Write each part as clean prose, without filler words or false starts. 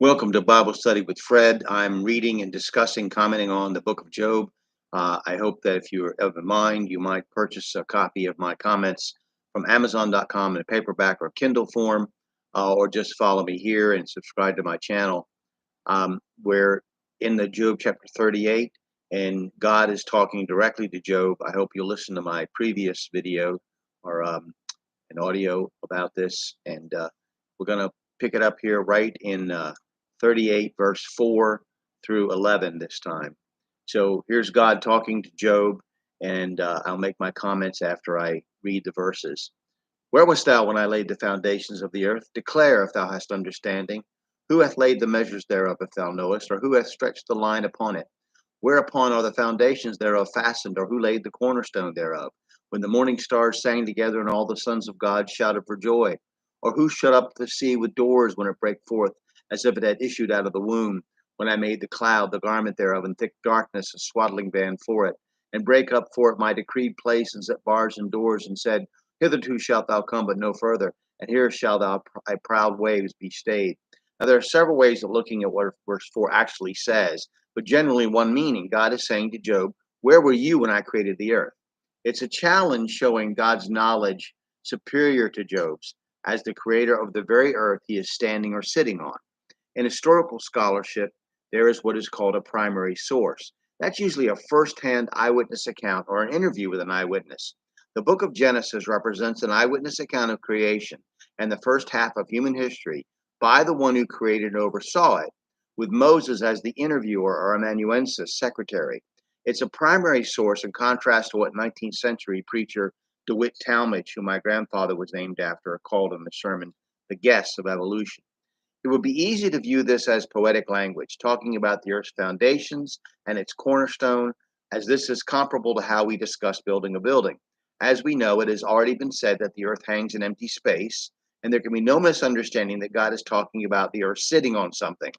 Welcome to Bible Study with Fred. I'm reading and discussing, commenting on the book of Job. I hope that if you're of a mind, you might purchase a copy of my comments from Amazon.com in a paperback or Kindle form, or just follow me here and subscribe to my channel. We're in the Job chapter 38, and God is talking directly to Job. I hope you'll listen to my previous video or an audio about this, and we're going to pick it up here right in 38, verse 4 through 11 this time. So here's God talking to Job, and I'll make my comments after I read the verses. Where wast thou when I laid the foundations of the earth? Declare if thou hast understanding. Who hath laid the measures thereof, if thou knowest, or who hath stretched the line upon it? Whereupon are the foundations thereof fastened, or who laid the cornerstone thereof? When the morning stars sang together, and all the sons of God shouted for joy? Or who shut up the sea with doors when it brake forth, as if it had issued out of the womb? When I made the cloud the garment thereof, and thick darkness a swaddling band for it, and brake up for it my decreed place, and set bars and doors, and said, Hitherto shalt thou come, but no further, and here shall thy proud waves be stayed. Now, there are several ways of looking at what verse 4 actually says, but generally one meaning. God is saying to Job, where were you when I created the earth? It's a challenge showing God's knowledge superior to Job's as the creator of the very earth he is standing or sitting on. In historical scholarship, there is what is called a primary source. That's usually a first-hand eyewitness account or an interview with an eyewitness. The book of Genesis represents an eyewitness account of creation and the first half of human history by the one who created and oversaw it, with Moses as the interviewer or amanuensis, secretary. It's a primary source in contrast to what 19th century preacher DeWitt Talmage, who my grandfather was named after, called in the sermon, The Guess of Evolution. It would be easy to view this as poetic language, talking about the earth's foundations and its cornerstone, as this is comparable to how we discuss building a building. As we know, it has already been said that the earth hangs in empty space, and there can be no misunderstanding that God is talking about the earth sitting on something.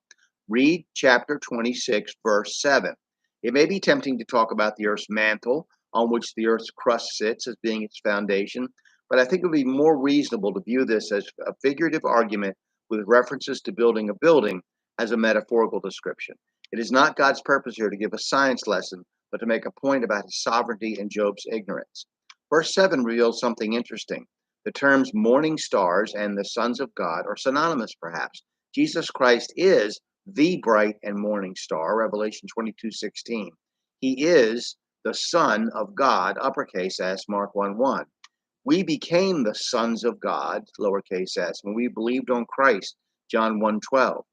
Read chapter 26, verse 7. It may be tempting to talk about the earth's mantle, on which the earth's crust sits, as being its foundation, but I think it would be more reasonable to view this as a figurative argument with references to building a building as a metaphorical description. It is not God's purpose here to give a science lesson, but to make a point about his sovereignty and Job's ignorance. Verse 7 reveals something interesting. The terms morning stars and the sons of God are synonymous, perhaps. Jesus Christ is the bright and morning star, Revelation 22:16. He is the Son of God, uppercase S, Mark 1:1. We became the sons of God, lowercase s, when we believed on Christ, John 1:12.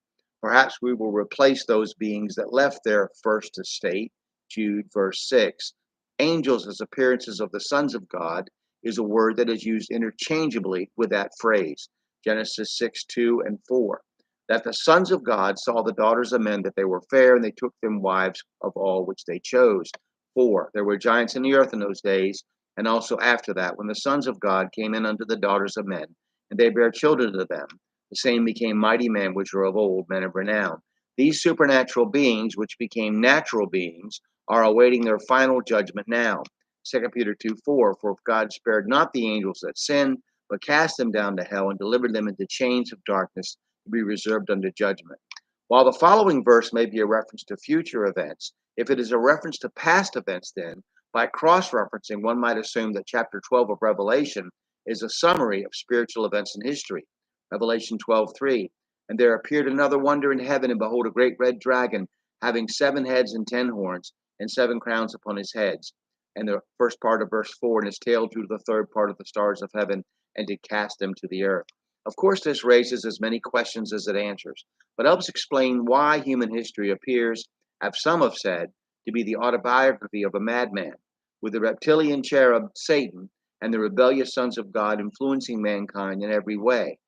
Perhaps we will replace those beings that left their first estate, Jude verse 6. Angels as appearances of the sons of God is a word that is used interchangeably with that phrase, Genesis 6:2 and 4. That the sons of God saw the daughters of men, that they were fair, and they took them wives of all which they chose. 4. There were giants in the earth in those days, and also after that, when the sons of God came in unto the daughters of men, and they bare children to them, the same became mighty men which were of old, men of renown. These supernatural beings, which became natural beings, are awaiting their final judgment now. 2 Peter 2:4, for if God spared not the angels that sinned, but cast them down to hell and delivered them into chains of darkness to be reserved unto judgment. While the following verse may be a reference to future events, if it is a reference to past events, then by cross-referencing, one might assume that chapter 12 of Revelation is a summary of spiritual events in history. Revelation 12:3, and there appeared another wonder in heaven, and behold, a great red dragon, having 7 heads and 10 horns, and 7 crowns upon his heads. And the first part of verse 4, and his tail drew the third part of the stars of heaven, and did cast them to the earth. Of course, this raises as many questions as it answers, but helps explain why human history appears, as some have said, to be the autobiography of a madman, with the reptilian cherub Satan and the rebellious sons of God influencing mankind in every way.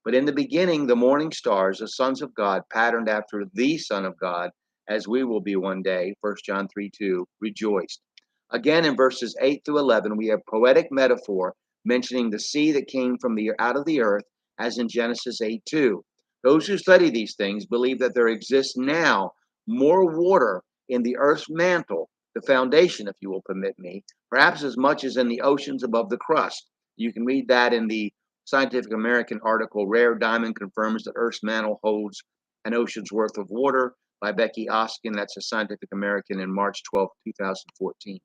But in the beginning, the morning stars, the sons of God, patterned after the Son of God, as we will be one day, 1 John 3:2, rejoiced. Again, in verses 8 through 11, we have poetic metaphor mentioning the sea that came from out of the earth, as in Genesis 8:2. Those who study these things believe that there exists now more water in the earth's mantle, the foundation, if you will permit me, perhaps as much as in the oceans above the crust. You can read that in the Scientific American article, Rare Diamond Confirms that Earth's Mantle Holds An Ocean's Worth of Water by Becky Oskin. That's a Scientific American in March 12th, 2014.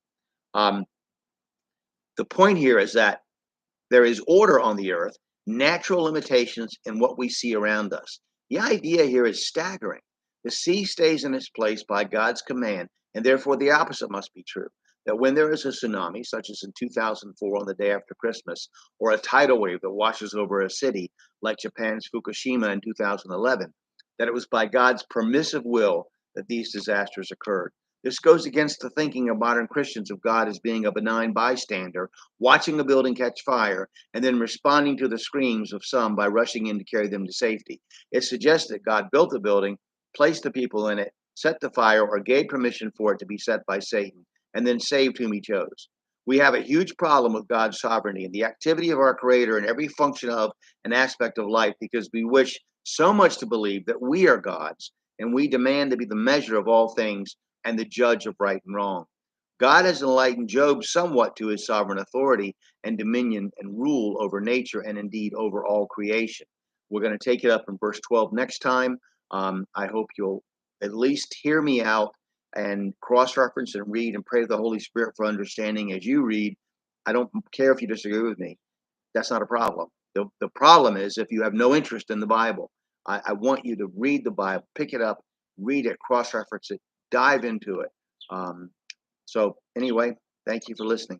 The point here is that there is order on the earth, natural limitations in what we see around us. The idea here is staggering. The sea stays in its place by God's command, and therefore the opposite must be true. That when there is a tsunami, such as in 2004 on the day after Christmas, or a tidal wave that washes over a city like Japan's Fukushima in 2011, that it was by God's permissive will that these disasters occurred. This goes against the thinking of modern Christians of God as being a benign bystander, watching a building catch fire, and then responding to the screams of some by rushing in to carry them to safety. It suggests that God built the building, placed the people in it, set the fire, or gave permission for it to be set by Satan, and then saved whom he chose. We have a huge problem with God's sovereignty and the activity of our Creator in every function of an aspect of life because we wish so much to believe that we are God's and we demand to be the measure of all things and the judge of right and wrong. God has enlightened Job somewhat to his sovereign authority and dominion and rule over nature and indeed over all creation. We're going to take it up in verse 12 next time. I hope you'll at least hear me out and cross reference and read and pray to the Holy Spirit for understanding as you read. I don't care if you disagree with me. That's not a problem. The problem is if you have no interest in the Bible. I want you to read the Bible, pick it up, read it, cross reference it, dive into it. So, anyway, thank you for listening.